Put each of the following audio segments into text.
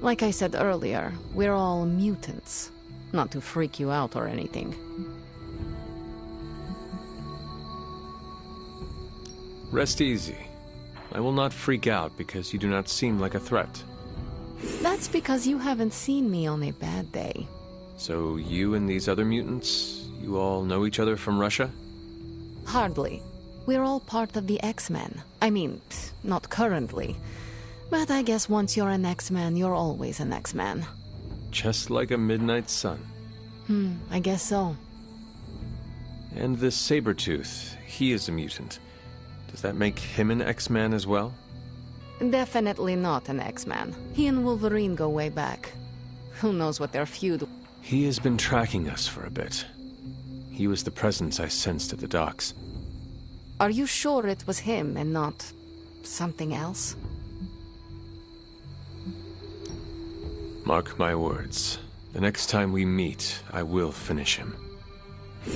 Like I said earlier, we're all mutants. Not to freak you out or anything. Rest easy. I will not freak out because you do not seem like a threat. That's because you haven't seen me on a bad day. So you and these other mutants, you all know each other from Russia? Hardly. We're all part of the X-Men. I mean, not currently. But I guess once you're an X-Man, you're always an X-Man. Just like a midnight sun. I guess so. And this Sabretooth, he is a mutant. Does that make him an X-Man as well? Definitely not an X-Man. He and Wolverine go way back. Who knows what their feud... He has been tracking us for a bit. He was the presence I sensed at the docks. Are you sure it was him and not... something else? Mark my words. The next time we meet, I will finish him.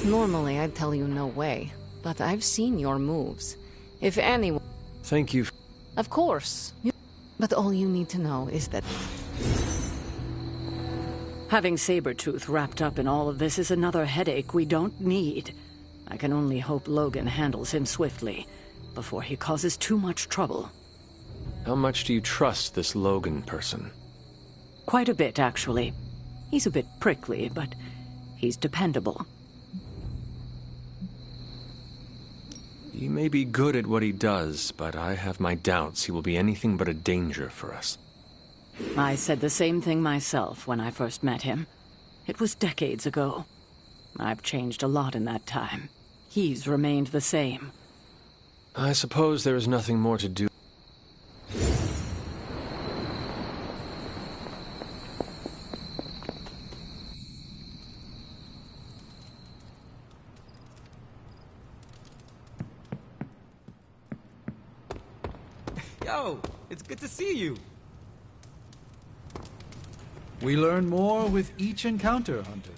Normally I'd tell you no way, but I've seen your moves. If anyone... Thank you. Of course. But all you need to know is that... Having Sabretooth wrapped up in all of this is another headache we don't need. I can only hope Logan handles him swiftly, before he causes too much trouble. How much do you trust this Logan person? Quite a bit, actually. He's a bit prickly, but he's dependable. He may be good at what he does, but I have my doubts he will be anything but a danger for us. I said the same thing myself when I first met him. It was decades ago. I've changed a lot in that time. He's remained the same. I suppose there is nothing more to do. Yo, it's good to see you. We learn more with each encounter, Hunter.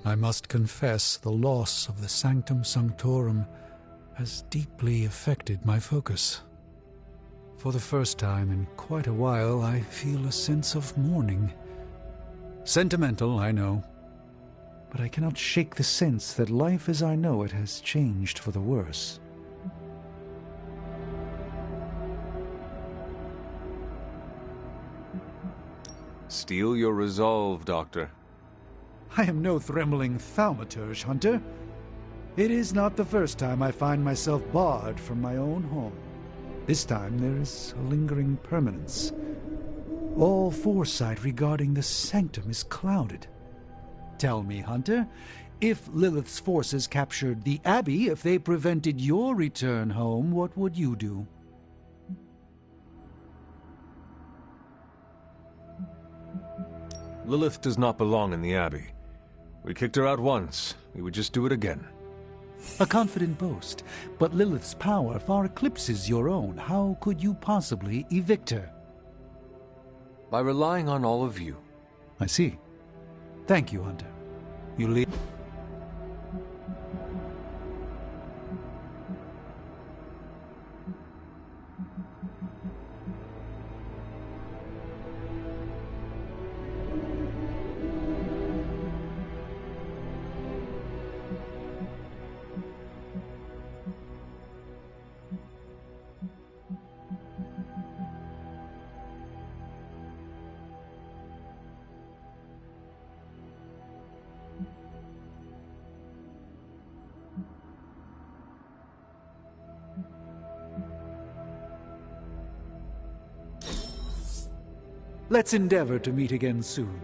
I must confess the loss of the Sanctum Sanctorum has deeply affected my focus. For the first time in quite a while, I feel a sense of mourning. Sentimental, I know, but I cannot shake the sense that life as I know it has changed for the worse. Steel your resolve, Doctor. I am no Thremling thaumaturge, Hunter. It is not the first time I find myself barred from my own home. This time there is a lingering permanence. All foresight regarding the Sanctum is clouded. Tell me, Hunter, if Lilith's forces captured the Abbey, if they prevented your return home, what would you do? Lilith does not belong in the Abbey. We kicked her out once. We would just do it again. A confident boast, but Lilith's power far eclipses your own. How could you possibly evict her? By relying on all of you. I see. Thank you, Hunter. You leave. Let's endeavor to meet again soon.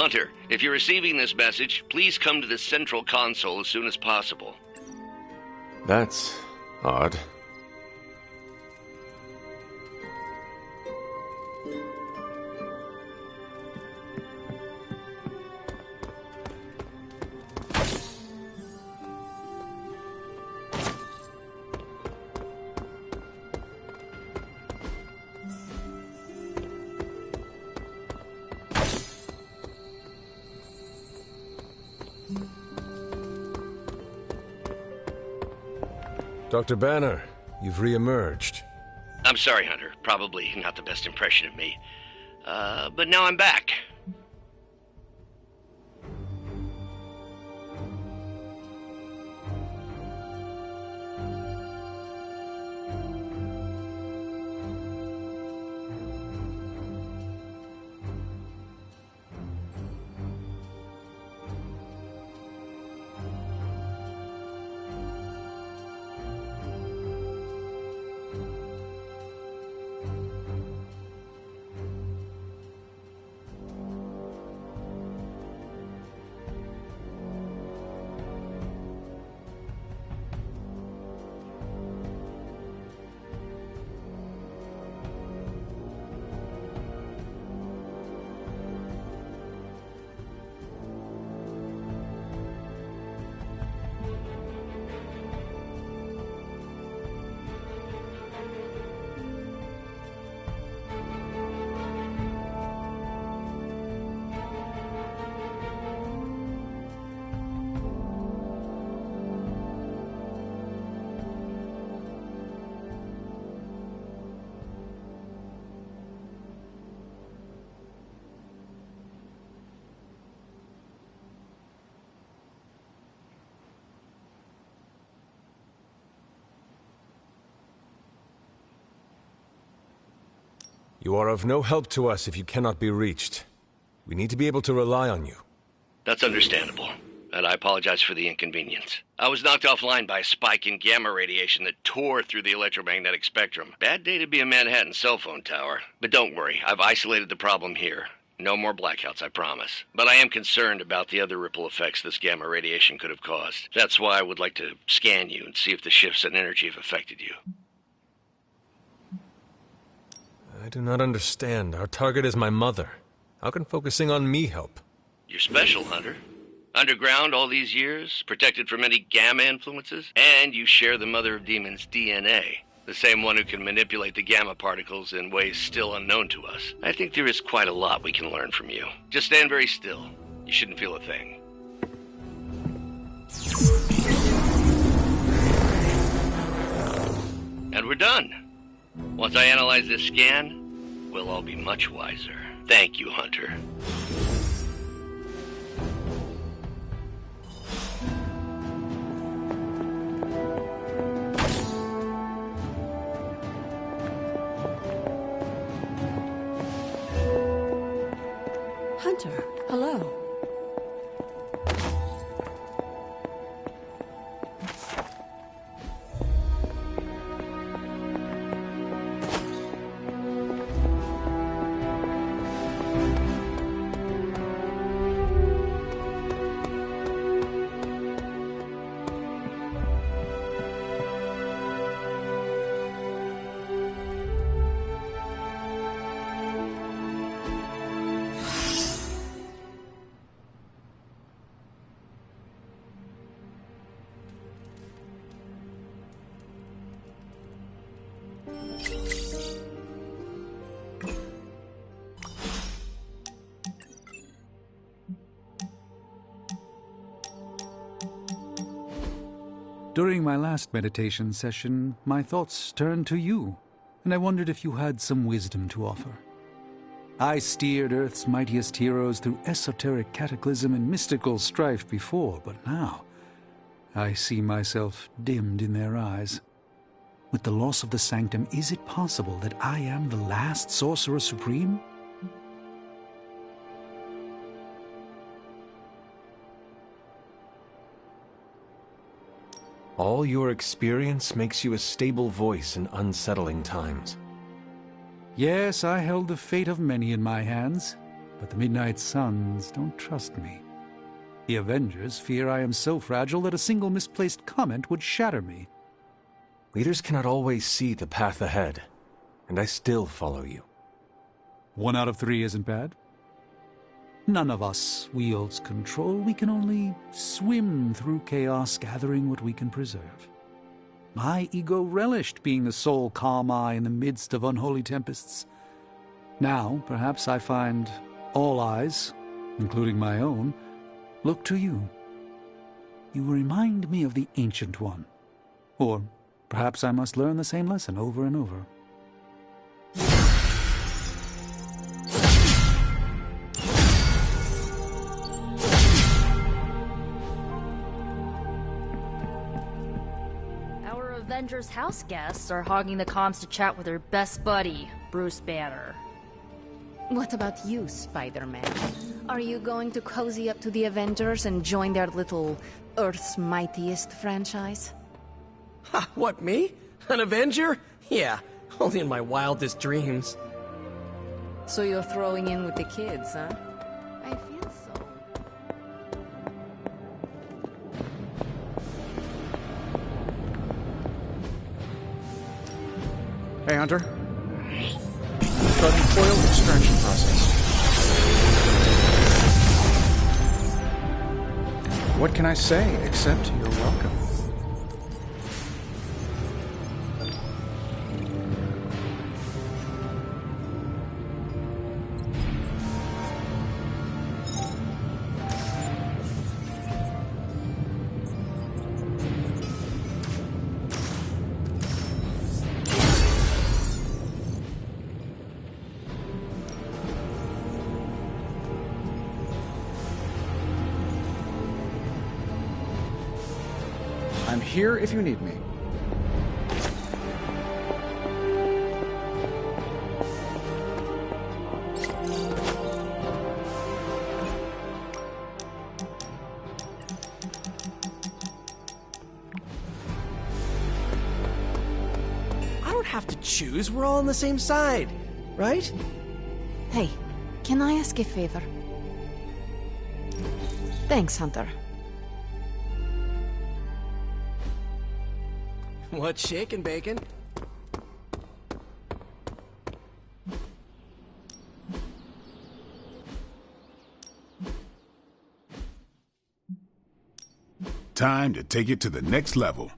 Hunter, if you're receiving this message, please come to the central console as soon as possible. That's odd. Dr. Banner, you've re-emerged. I'm sorry, Hunter. Probably not the best impression of me. But now I'm back. You are of no help to us if you cannot be reached. We need to be able to rely on you. That's understandable, and I apologize for the inconvenience. I was knocked offline by a spike in gamma radiation that tore through the electromagnetic spectrum. Bad day to be a Manhattan cell phone tower. But don't worry, I've isolated the problem here. No more blackouts, I promise. But I am concerned about the other ripple effects this gamma radiation could have caused. That's why I would like to scan you and see if the shifts in energy have affected you. I do not understand. Our target is my mother. How can focusing on me help? You're special, Hunter. Underground all these years, protected from any gamma influences, and you share the Mother of Demons' DNA. The same one who can manipulate the gamma particles in ways still unknown to us. I think there is quite a lot we can learn from you. Just stand very still. You shouldn't feel a thing. And we're done. Once I analyze this scan, we'll all be much wiser. Thank you, Hunter. Hunter, hello. During my last meditation session, my thoughts turned to you, and I wondered if you had some wisdom to offer. I steered Earth's mightiest heroes through esoteric cataclysm and mystical strife before, but now I see myself dimmed in their eyes. With the loss of the Sanctum, is it possible that I am the last Sorcerer Supreme? All your experience makes you a stable voice in unsettling times. Yes, I held the fate of many in my hands. but the Midnight Suns don't trust me. The Avengers fear I am so fragile that a single misplaced comment would shatter me. Leaders cannot always see the path ahead, and I still follow you. 1 out of 3 isn't bad. None of us wields control. We can only swim through chaos, gathering what we can preserve. My ego relished being the sole calm eye in the midst of unholy tempests. Now, perhaps I find all eyes, including my own, look to you. You remind me of the Ancient One. Or perhaps I must learn the same lesson over and over. Our Avengers house guests are hogging the comms to chat with their best buddy, Bruce Banner. What about you, Spider-Man? Are you going to cozy up to the Avengers and join their little Earth's Mightiest franchise? Ha, what, me? An Avenger? Yeah, only in my wildest dreams. So you're throwing in with the kids, huh? I feel so. Hey, Hunter. Starting foil extraction process. What can I say except you're welcome? I'm here if you need me. I don't have to choose, we're all on the same side, right? Hey, can I ask a favor? Thanks, Hunter. What's shaking, Bacon? Time to take it to the next level.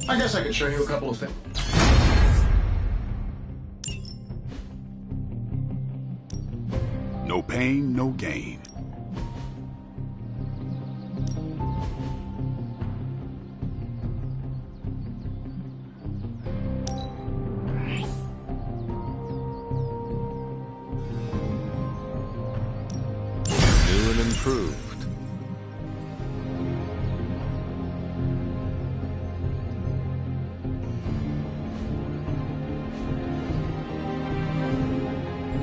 I guess I could show you a couple of things. No pain, no gain. New and improved.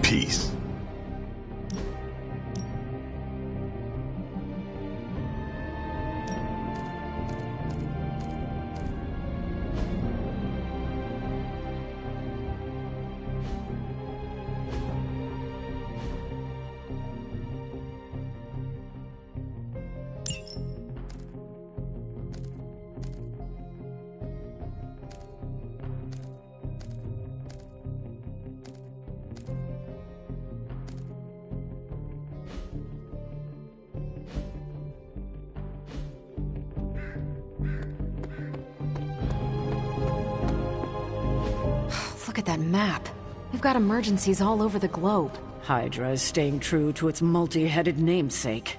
Peace. Look at that map. We've got emergencies all over the globe. Hydra is staying true to its multi-headed namesake.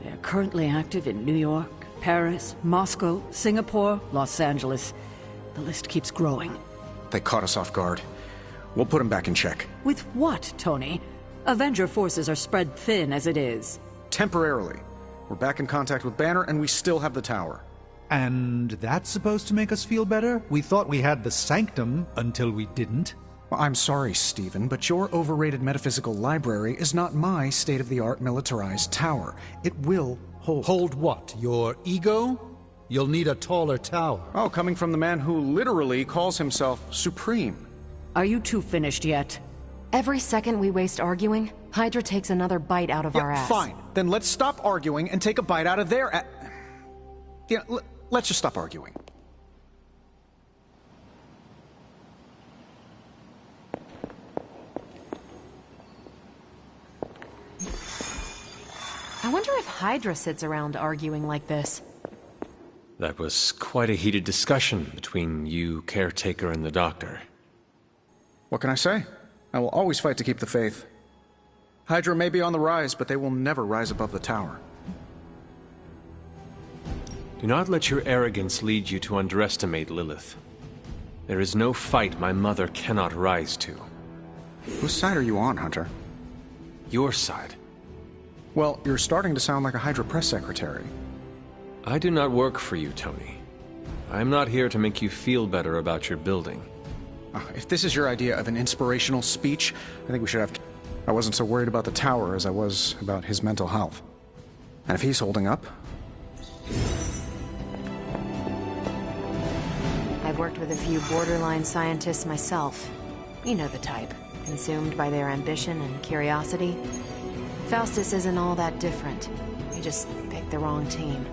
They are currently active in New York, Paris, Moscow, Singapore, Los Angeles. The list keeps growing. They caught us off guard. We'll put them back in check. With what, Tony? Avenger forces are spread thin as it is. Temporarily. We're back in contact with Banner, and we still have the tower. And that's supposed to make us feel better? We thought we had the Sanctum until we didn't. Well, I'm sorry, Stephen, but your overrated metaphysical library is not my state-of-the-art militarized tower. It will hold. Hold what? Your ego? You'll need a taller tower. Oh, coming from the man who literally calls himself Supreme. Are you two finished yet? Every second we waste arguing, Hydra takes another bite out of our ass. Fine. Then let's stop arguing and take a bite out of their ass. Yeah, let's just stop arguing. I wonder if Hydra sits around arguing like this. That was quite a heated discussion between you, Caretaker, and the Doctor. What can I say? I will always fight to keep the faith. Hydra may be on the rise, but they will never rise above the tower. Do not let your arrogance lead you to underestimate Lilith. There is no fight my mother cannot rise to. Whose side are you on, Hunter? Your side. Well, you're starting to sound like a Hydra press secretary. I do not work for you, Tony. I am not here to make you feel better about your building. If this is your idea of an inspirational speech, I think we should have... I wasn't so worried about the tower as I was about his mental health. And if he's holding up... I've worked with a few borderline scientists myself. You know the type. Consumed by their ambition and curiosity. Faustus isn't all that different. He just picked the wrong team.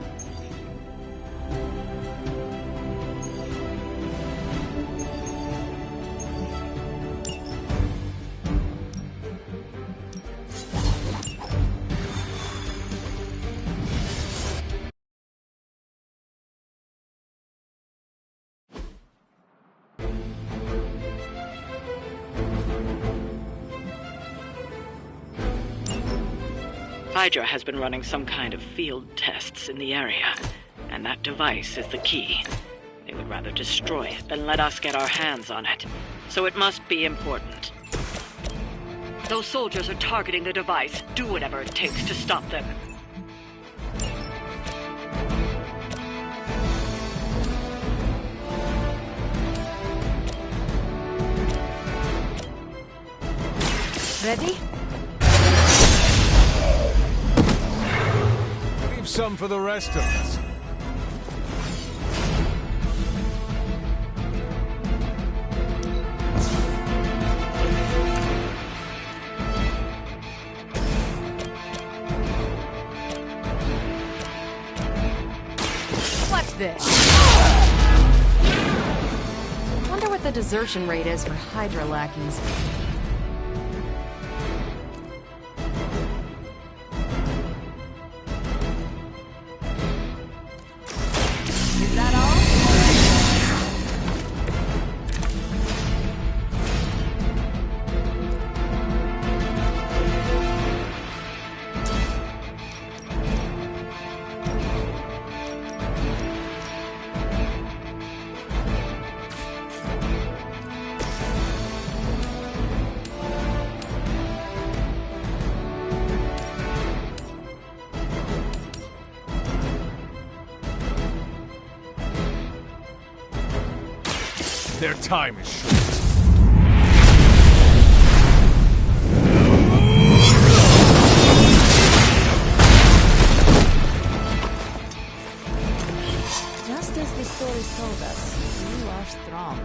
Hydra has been running some kind of field tests in the area, and that device is the key. They would rather destroy it than let us get our hands on it, so it must be important. Those soldiers are targeting the device. Do whatever it takes to stop them. Ready? Leave some for the rest of us. What's this? Wonder what the desertion rate is for Hydra lackeys. Is that all? Their time is short. Just as the stories told us, you are strong.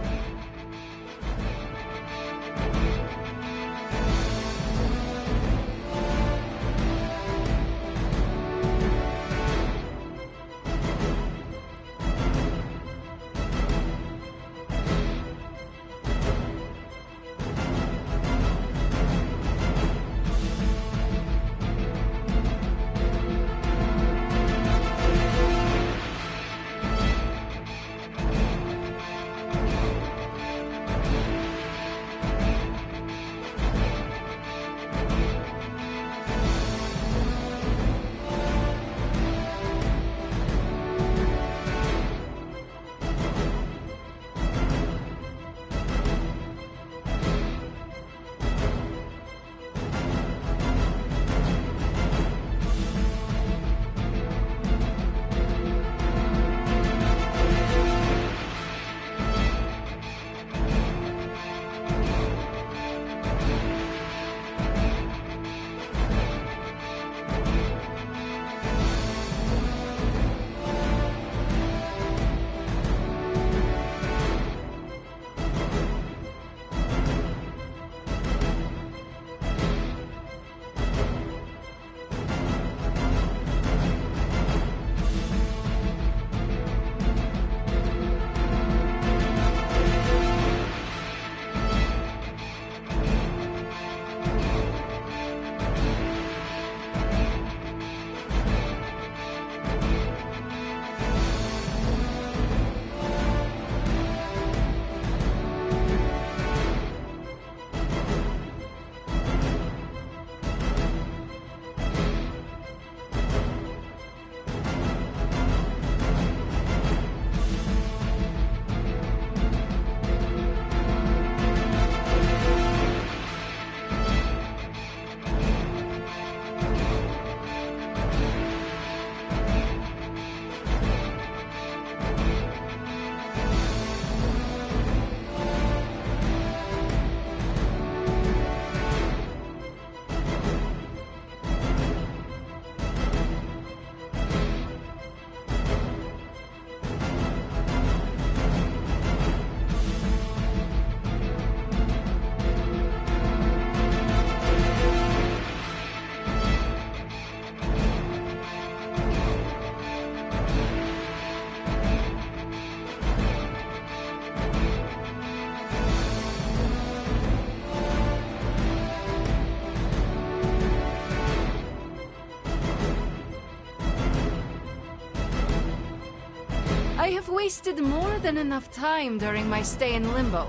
wasted more than enough time during my stay in Limbo.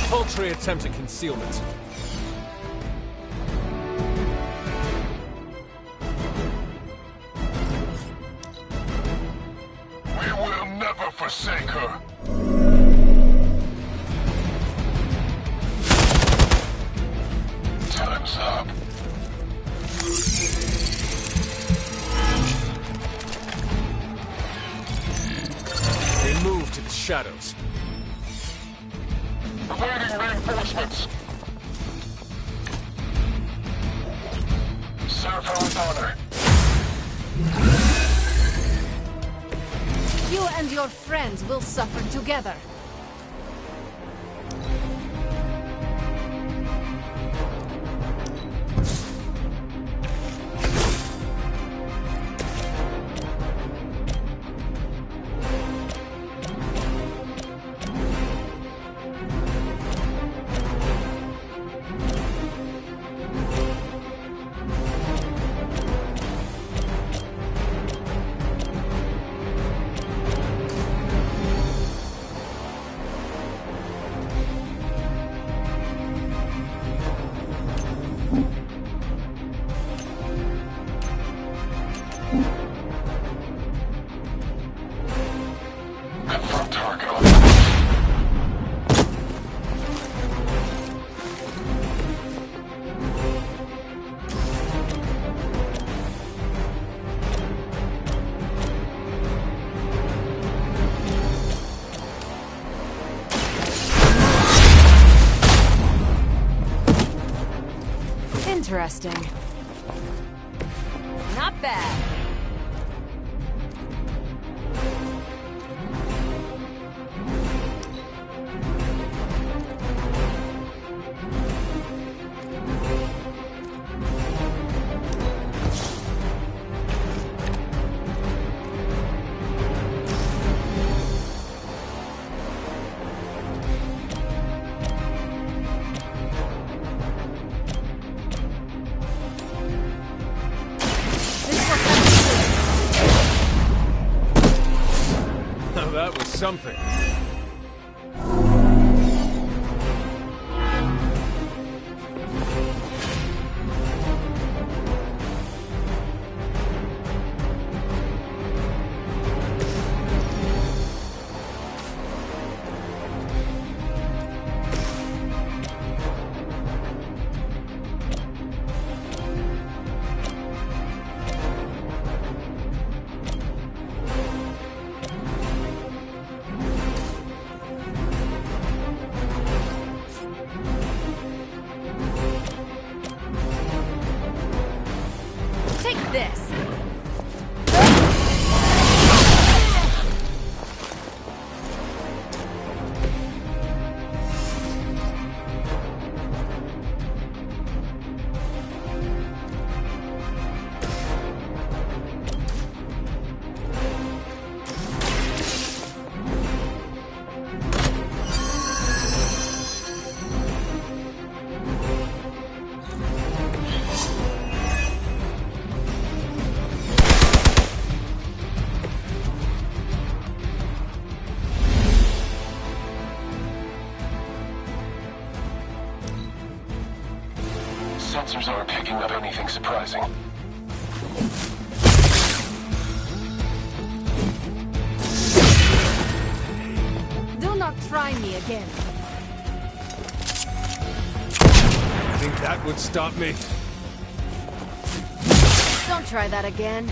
Paltry attempt at concealment. We will never forsake her. Time's up. They move to the shadows. Awaiting reinforcements. Serve her with honor. You and your friends will suffer together. Confirm target. Interesting. Not bad. That was something. Take this! Sensors aren't picking up anything surprising. Do not try me again. I think that would stop me. Don't try that again.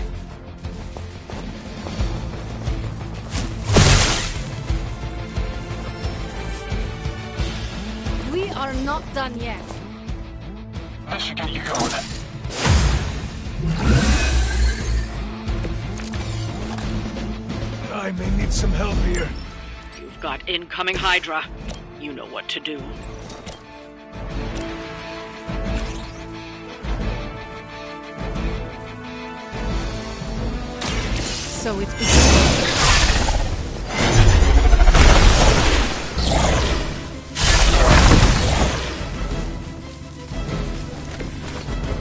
We are not done yet. This should get you going. I may need some help here. You've got incoming Hydra. You know what to do. So it's beginning.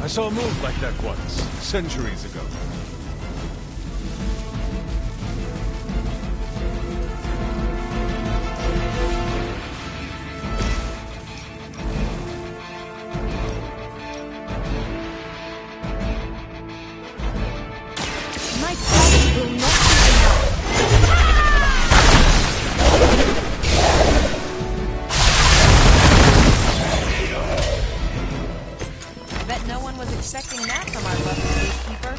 I saw a move like that once, centuries ago. My body will not be enough. Bet no one was expecting that from our lovely gatekeeper.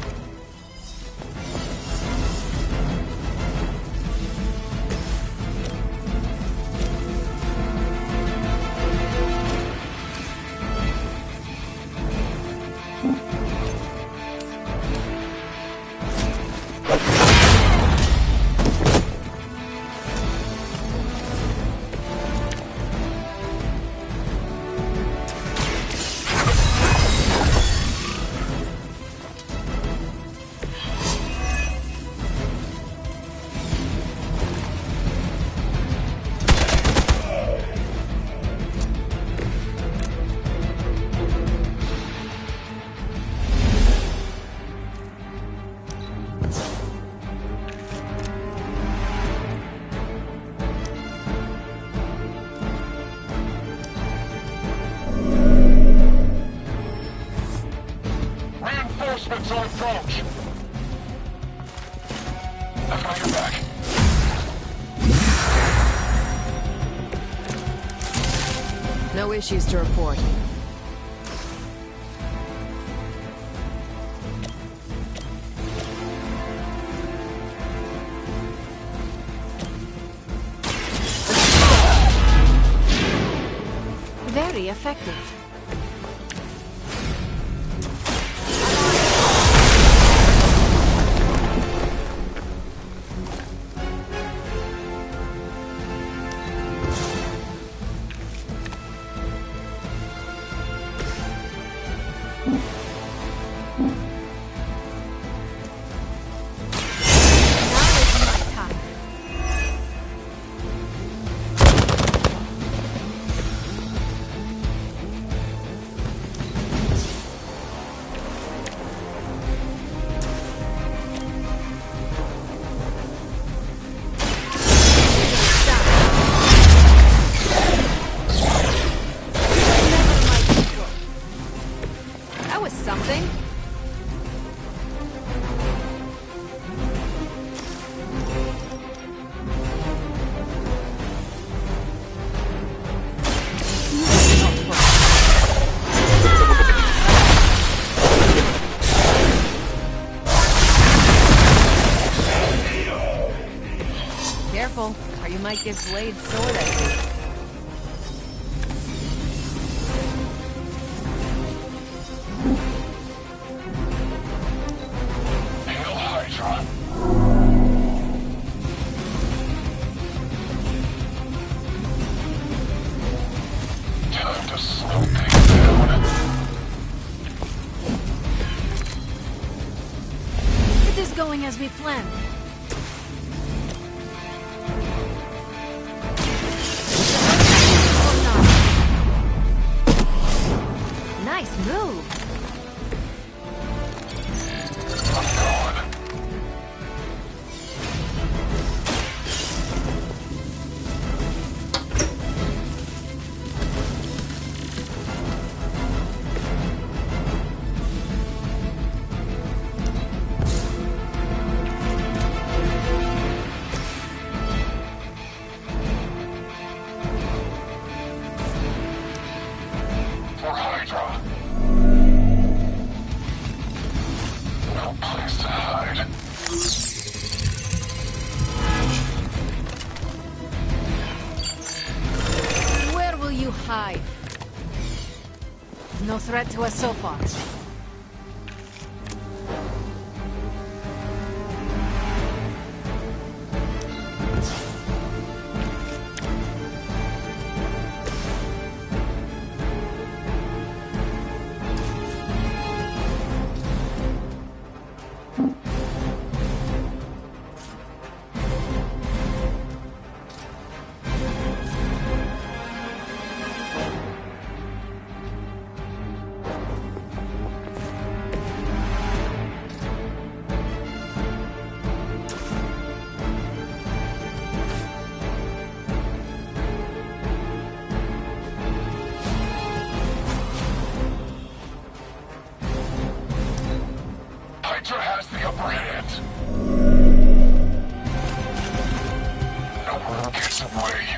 Reinforcements on approach. I've got your back. No issues to report. Very effective. Careful, or you might get Blade's sword at you. going as we planned. Nice move. For Hydra. No place to hide. Where will you hide? No threat to us so far. Hydra has the upper hand. No one gets away.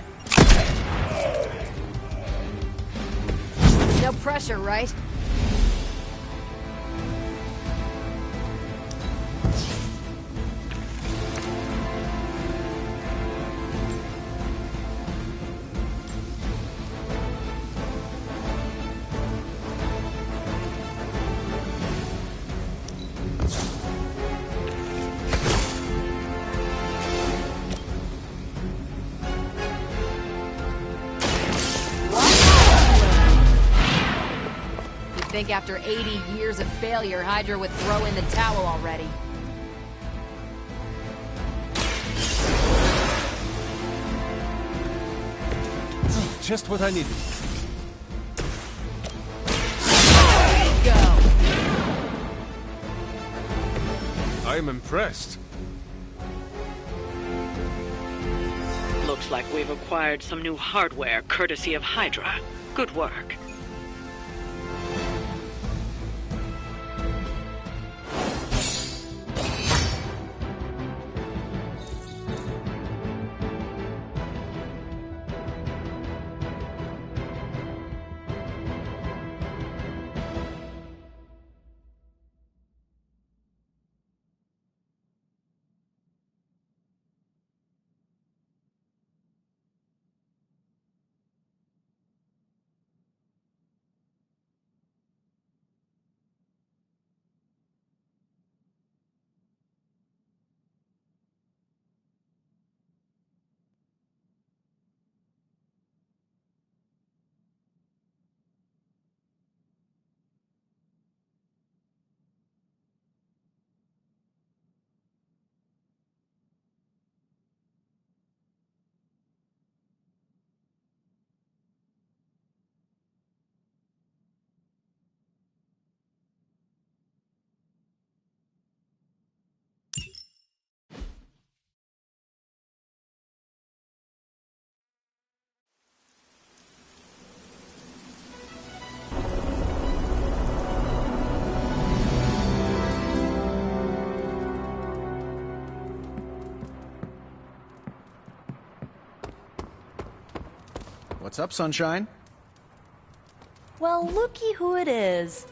No pressure, right? I think after 80 years of failure, Hydra would throw in the towel already. Just what I needed. Go. I am impressed. Looks like we've acquired some new hardware courtesy of Hydra. Good work. What's up, Sunshine? Well, looky who it is.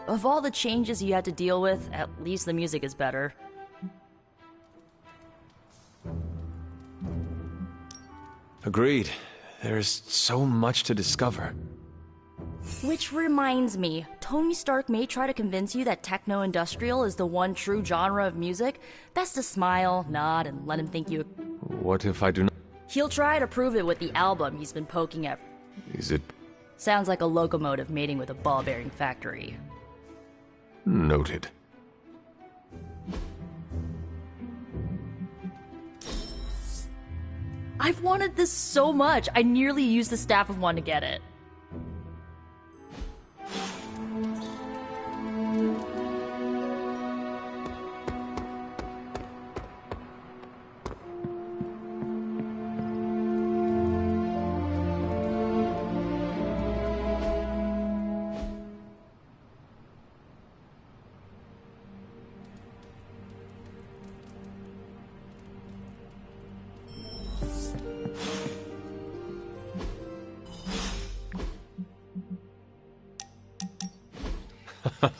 Of all the changes you had to deal with, at least the music is better. Agreed. There's so much to discover. Which reminds me, Tony Stark may try to convince you that techno-industrial is the one true genre of music. Best to smile, nod, and let him think you... What if I do not? He'll try to prove it with the album he's been poking at. Is it Sounds like a locomotive mating with a ball-bearing factory. noted? I've wanted this so much, I nearly used the staff of one to get it.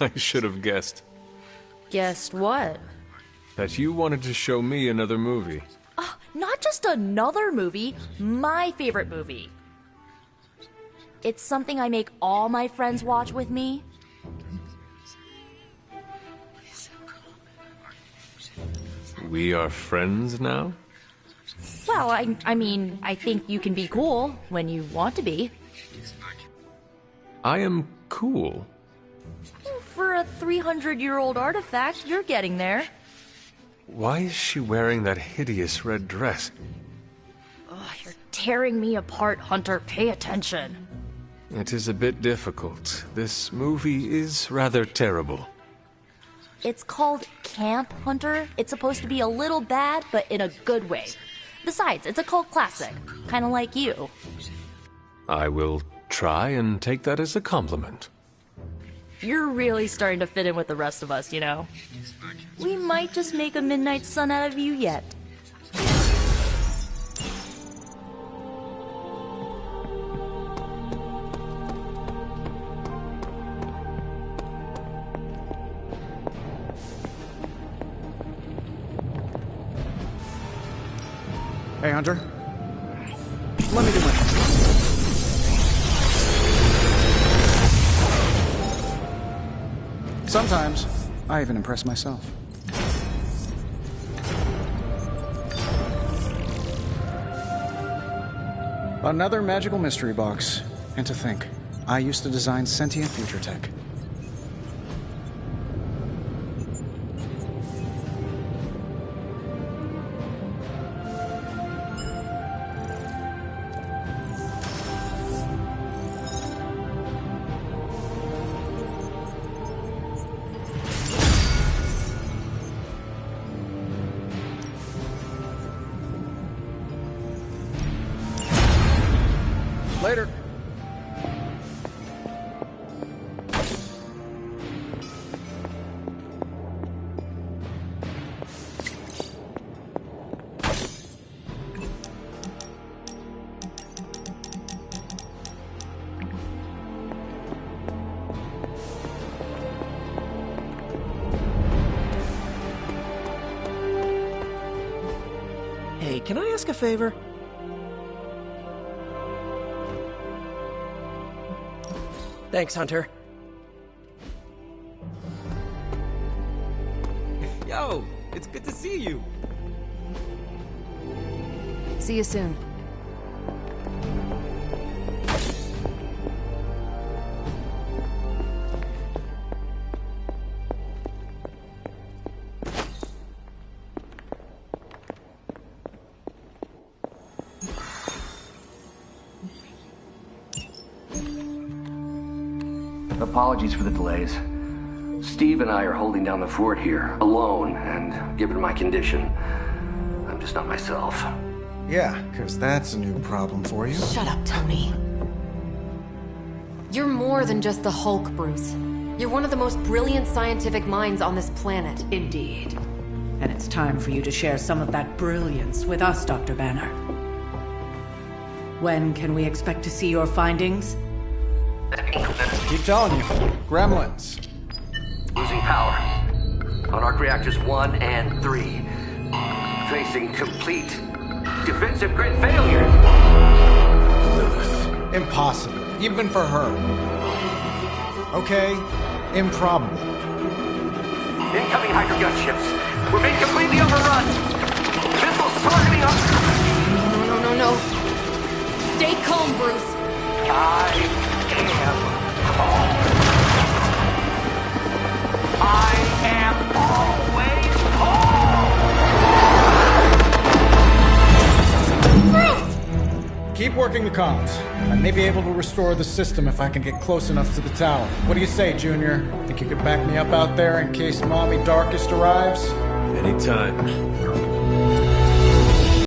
I should have guessed. Guessed what? That you wanted to show me another movie. Not just another movie, my favorite movie. It's something I make all my friends watch with me. We are friends now? Well, I mean, I think you can be cool when you want to be. I am cool. For a 300-year-old artifact, you're getting there. Why is she wearing that hideous red dress? Oh, you're tearing me apart, Hunter. Pay attention. It is a bit difficult. This movie is rather terrible. It's called Camp, Hunter. It's supposed to be a little bad, but in a good way. Besides, it's a cult classic. Kind of like you. I will try and take that as a compliment. You're really starting to fit in with the rest of us, you know? We might just make a Midnight Sun out of you yet. Hey, Hunter. Let me do my... Sometimes, I even impress myself. Another magical mystery box. And to think, I used to design sentient future tech. Later. Hey, can I ask a favor? Thanks, Hunter. Yo, it's good to see you. See you soon. Apologies for the delays. Steve and I are holding down the fort here, alone, and given my condition, I'm just not myself. Yeah, because that's a new problem for you. Shut up, Tony. You're more than just the Hulk, Bruce. You're one of the most brilliant scientific minds on this planet. Indeed. And it's time for you to share some of that brilliance with us, Dr. Banner. When can we expect to see your findings? Keep telling you. Gremlins. Losing power. On arc reactors 1 and 3. Facing complete defensive grid failure. Lilith. Impossible. Even for her. Okay. Improbable. Incoming Hydra gunships. We're being completely overrun. Missiles targeting us. No, know. Stay calm, Bruce. I am always home! Keep working the comms. I may be able to restore the system if I can get close enough to the tower. What do you say, Junior? Think you could back me up out there in case Mommy Darkest arrives? Anytime.